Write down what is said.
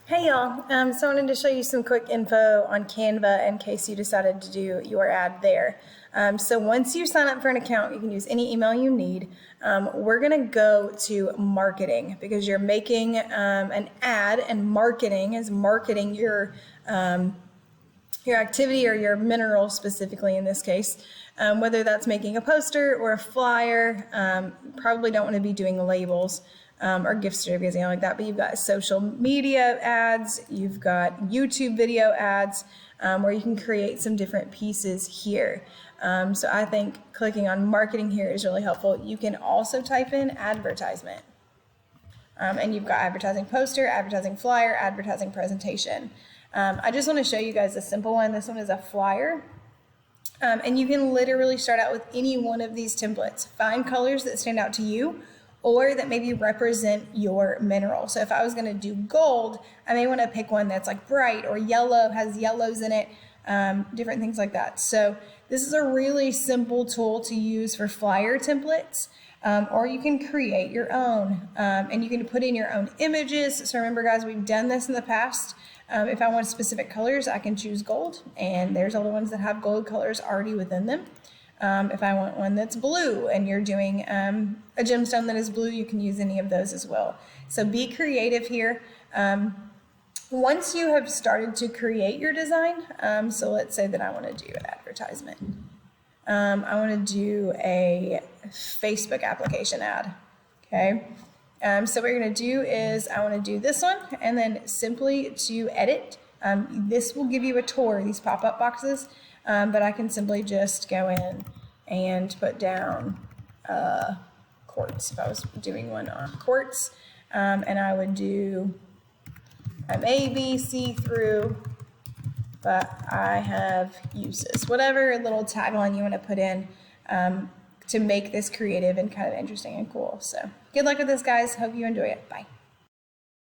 Hey y'all, so I wanted to show you some quick info on Canva in case you decided to do your ad there. So once you sign up for an account, you can use any email you need. We're gonna go to marketing because you're making an ad, and marketing is marketing your activity or your mineral specifically in this case. Whether that's making a poster or a flyer, probably don't want to be doing labels or gift certificates, anything like that, but you've got social media ads, you've got YouTube video ads, where you can create some different pieces here. So I think clicking on marketing here is really helpful. You can also type in advertisement. And you've got advertising poster, advertising flyer, advertising presentation. I just want to show you guys a simple one. This one is a flyer. And you can literally start out with any one of these templates. Find colors that stand out to you or that maybe represent your mineral. So if I was going to do gold, I may want to pick one that's like bright or yellow, has yellows in it, different things like that. So this is a really simple tool to use for flyer templates. Or you can create your own, and you can put in your own images. So remember guys, we've done this in the past. If I want specific colors, I can choose gold, and there's all the ones that have gold colors already within them. If I want one that's blue and you're doing a gemstone that is blue, you can use any of those as well. So be creative here. Once you have started to create your design, so let's say that I want to do an advertisement. I want to do a Facebook application ad, okay? So what you're going to do is I want to do this one, and then simply to edit, this will give you a tour, these pop-up boxes, but I can simply just go in and put down quartz, if I was doing one on quartz, and I would do, I may be see-through, but I have uses, whatever little tagline you want to put in to make this creative and kind of interesting and cool. So good luck with this, guys. Hope you enjoy it. Bye.